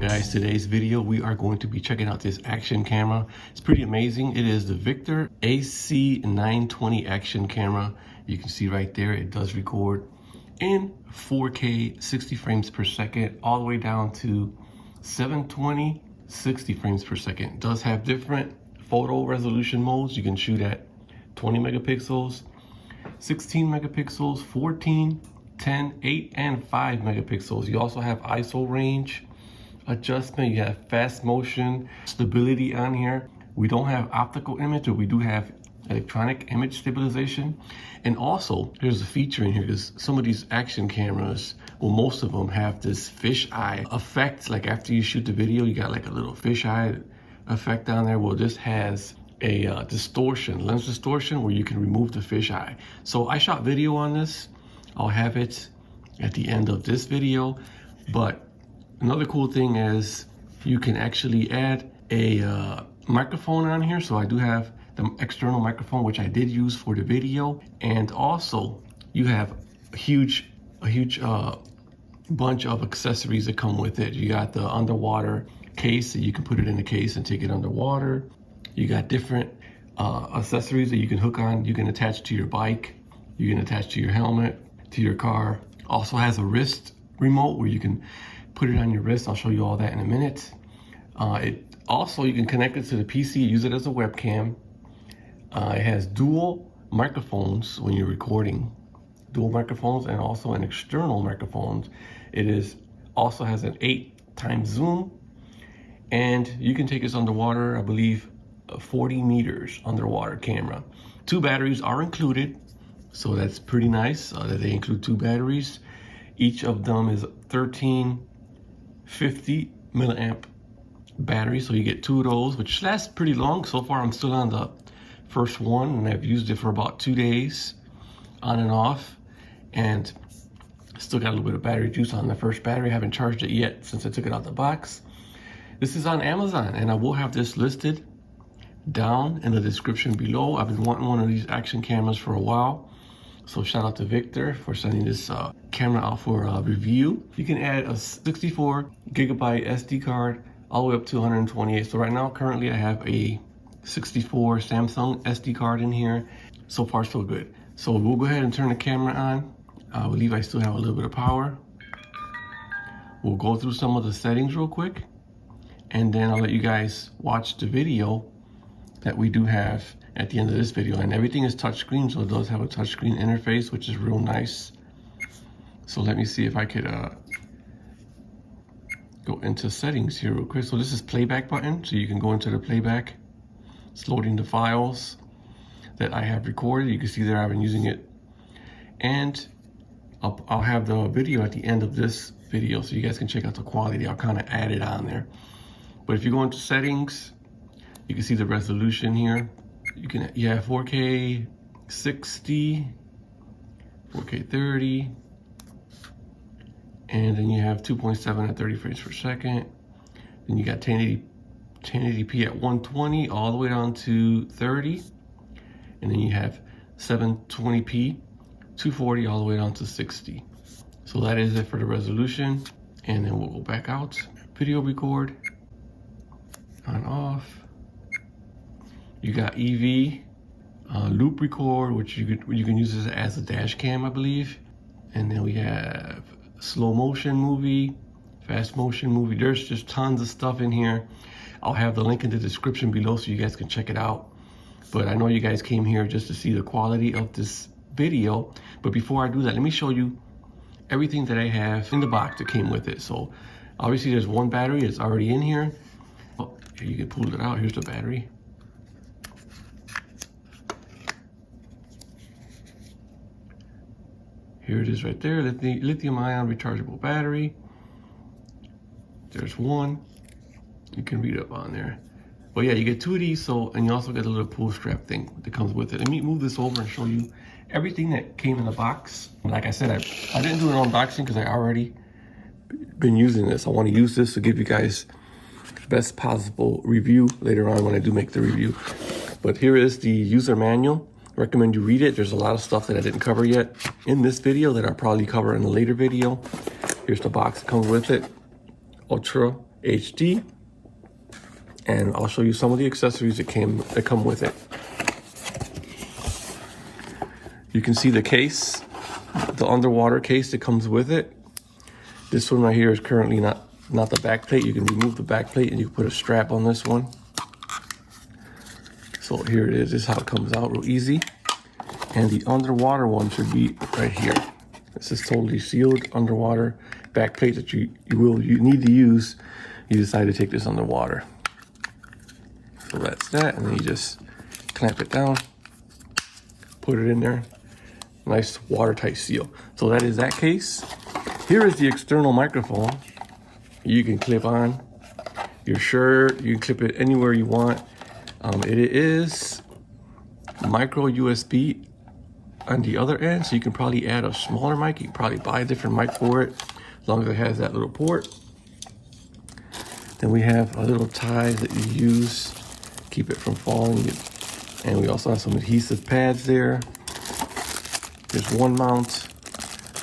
on, guys? Today's video we are going to be checking out this action camera. It's pretty amazing. It is the Victure AC920 action camera. You can see right there it does record in 4K 60 frames per second all the way down to 720 60 frames per second. It does have different photo resolution modes. You can shoot at 20 megapixels, 16 megapixels, 14, 10, 8, and 5 megapixels. You also have ISO range adjustment. You have fast motion stability on here. We don't have optical image, but we do have electronic image stabilization. And also there's a feature in here because some of these action cameras, well, most of them have this fish eye effect. Like after you shoot the video, you got like a little fish eye effect down there. Well, this has a lens distortion where you can remove the fish eye. So I shot video on this. I'll have it at the end of this video. But another cool thing is you can actually add a microphone on here. So I do have the external microphone, which I did use for the video. And also you have a huge bunch of accessories that come with it. You got the underwater case, so you can put it in the case and take it underwater. You got different accessories that you can hook on. You can attach to your bike. You can attach to your helmet, to your car. Also has a wrist remote where you can put it on your wrist. I'll show you all that in a minute. You can connect it to the PC, use it as a webcam. It has dual microphones when you're recording, dual microphones, and also an external microphone. It also has an 8x zoom, and you can take this underwater, I believe 40 meters underwater camera. 2 batteries are included, so that's pretty nice that they include 2 batteries. Each of them is 1350 milliamp battery, so you get 2 of those, which lasts pretty long. So far I'm still on the first one, and I've used it for about 2 days on and off, and still got a little bit of battery juice on the first battery. I haven't charged it yet since I took it out the box. This is on Amazon, and I will have this listed down in the description below. I've been wanting one of these action cameras for a while, so shout out to Victor for sending this camera out for a review. You can add a 64 gigabyte SD card all the way up to 128. So right now, currently I have a 64 Samsung SD card in here. So far so good. So we'll go ahead and turn the camera on. I believe I still have a little bit of power. We'll go through some of the settings real quick, and then I'll let you guys watch the video that we do have at the end of this video. And everything is touchscreen, so it does have a touchscreen interface, which is real nice. So let me see if I could go into settings here real quick. So this is playback button, so you can go into the playback. It's loading the files that I have recorded. You can see there I've been using it, and I'll have the video at the end of this video so you guys can check out the quality. I'll kind of add it on there. But if you go into settings, you can see the resolution here. You have 4K 60, 4K 30, and then you have 2.7 at 30 frames per second. Then you got 1080p at 120 all the way down to 30, and then you have 720p 240 all the way down to 60. So that is it for the resolution. And then we'll go back out, video record on off. You got EV loop record, which you can use this as a dash cam, I believe. And then we have slow motion movie, fast motion movie. There's just tons of stuff in here. I'll have the link in the description below so you guys can check it out. But I know you guys came here just to see the quality of this video. But before I do that, let me show you everything that I have in the box that came with it. So obviously there's one battery that's already in here. Oh, here you can pull it out. Here's the battery. Here it is right there, lithium ion rechargeable battery. There's one. You can read up on there. But yeah, you get 2 of these, and you also get a little pull strap thing that comes with it. Let me move this over and show you everything that came in the box. Like I said, I didn't do an unboxing because I already been using this. I want to use this to give you guys the best possible review later on when I do make the review. But here is the user manual. I recommend you read it. There's a lot of stuff that I didn't cover yet in this video that I'll probably cover in a later video. Here's the box that comes with it. Ultra HD. And I'll show you some of the accessories that come with it. You can see the case, the underwater case that comes with it. This one right here is currently not the back plate. You can remove the back plate and you can put a strap on this one. So here it is. This is how it comes out real easy. And the underwater one should be right here. This is totally sealed underwater back plate that you need to use. You decide to take this underwater. So that's that, and then you just clamp it down, put it in there. Nice watertight seal. So that is that case. Here is the external microphone. You can clip on your shirt. You can clip it anywhere you want. It is micro USB on the other end, so you can probably add a smaller mic. You can probably buy a different mic for it, as long as it has that little port. Then we have a little tie that you use, keep it from falling. And we also have some adhesive pads there. There's one mount.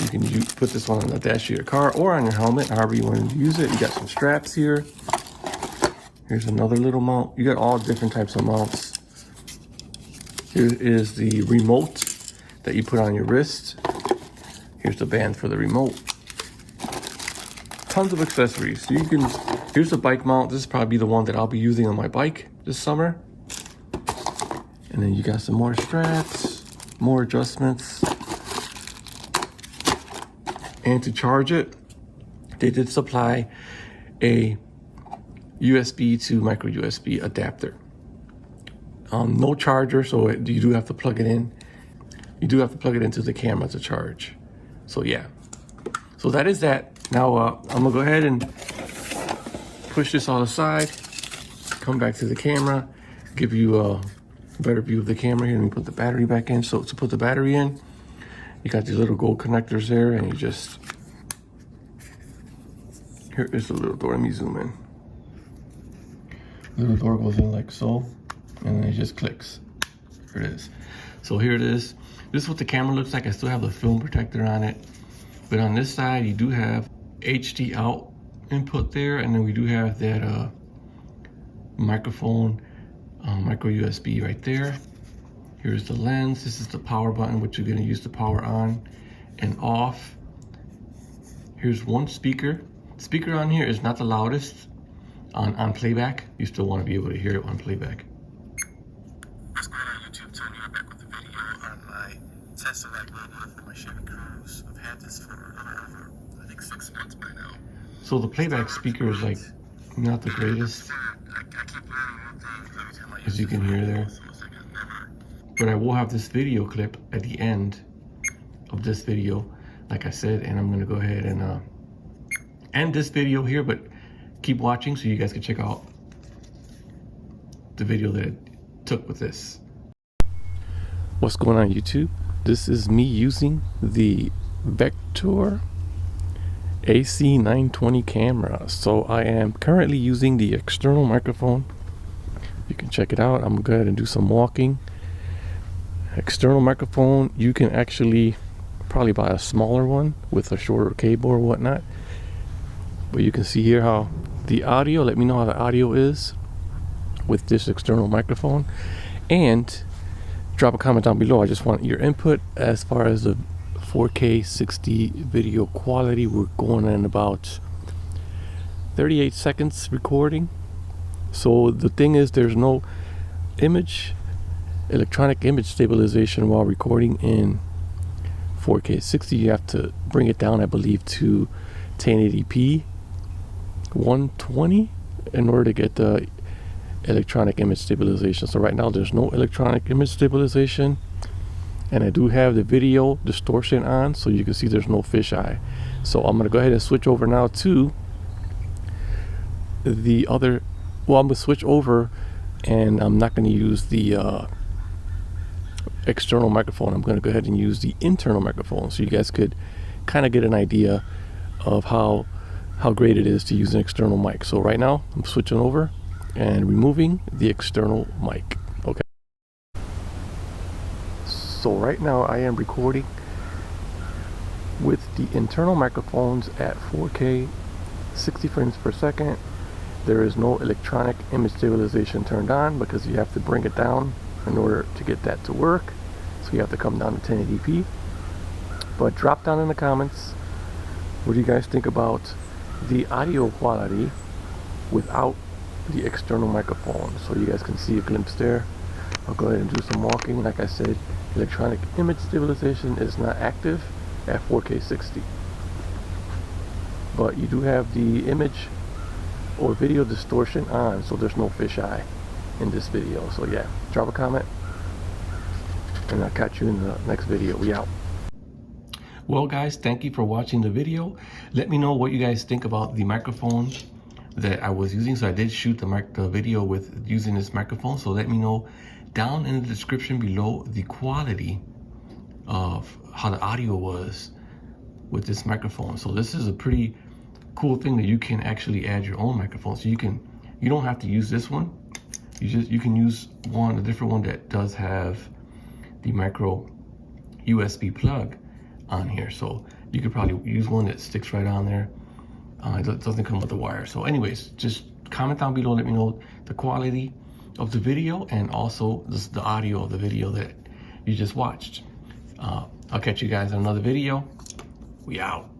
You can put this one on the dash of your car or on your helmet, however you want to use it. You got some straps here. Here's another little mount. You got all different types of mounts. Here is the remote that you put on your wrist. Here's the band for the remote. Tons of accessories. So here's the bike mount. This is probably the one that I'll be using on my bike this summer. And then you got some more straps, more adjustments. And to charge it, they did supply a USB to micro USB adapter. No charger, so you do have to plug it in. You do have to plug it into the camera to charge. So yeah, so that is that. Now I'm gonna go ahead and push this all aside, come back to the camera, give you a better view of the camera here. Let me put the battery back in. So to put the battery in, you got these little gold connectors there, and you just, here is the little door. Let me zoom in. Little door goes in like so, and then it just clicks. Here it is. So here it is. This is what the camera looks like. I still have the film protector on it. But on this side, you do have HD out input there, and then we do have that microphone, micro USB right there. Here's the lens. This is the power button, which you're gonna use to power on and off. Here's one speaker. Speaker on here is not the loudest on playback. You still wanna be able to hear it on playback. What's going on YouTube? Tony, I'm back with the video on my test of that Webcam for my Chevy Cruze. I've had this for over, I think 6 months by now. So the playback speaker is like not the greatest, as you can hear there. But I will have this video clip at the end of this video, like I said, and I'm gonna go ahead and end this video here, but keep watching so you guys can check out the video that it took with this. What's going on YouTube? This is me using the Victure AC920 camera. So I am currently using the external microphone. You can check it out. I'm gonna go ahead and do some walking. External microphone, you can actually probably buy a smaller one with a shorter cable or whatnot. But you can see here how the audio, let me know how the audio is with this external microphone. And drop a comment down below. I just want your input as far as the 4K 60 video quality. We're going in about 38 seconds recording. So the thing is, there's no electronic image stabilization while recording in 4K 60. You have to bring it down, I believe, to 1080p 120 in order to get the electronic image stabilization. So right now there's no electronic image stabilization, and I do have the video distortion on, so you can see there's no fisheye. So I'm gonna go ahead and switch over now to the other, well, I'm gonna switch over, and I'm not gonna use the external microphone. I'm gonna go ahead and use the internal microphone, so you guys could kind of get an idea of how great it is to use an external mic. So right now I'm switching over and removing the external mic. Okay. So right now I am recording with the internal microphones at 4K 60 frames per second There is no electronic image stabilization turned on because you have to bring it down in order to get that to work. So you have to come down to 1080p. But drop down in the comments, what do you guys think about the audio quality without the external microphone? So you guys can see a glimpse there. I'll go ahead and do some walking. Like I said, electronic image stabilization is not active at 4K 60. But you do have the image or video distortion on, so there's no fisheye in this video. So yeah, drop a comment and I'll catch you in the next video. We out. Well guys, thank you for watching the video. Let me know what you guys think about the microphone that I was using. So I did shoot the video with using this microphone. So let me know down in the description below the quality of how the audio was with this microphone. So this is a pretty cool thing that you can actually add your own microphone. So you don't have to use this one. You can use a different one that does have the micro USB plug on here. So you could probably use one that sticks right on there. It doesn't come with the wire. So anyways, just comment down below, let me know the quality of the video and also the audio of the video that you just watched. I'll catch you guys in another video. We out.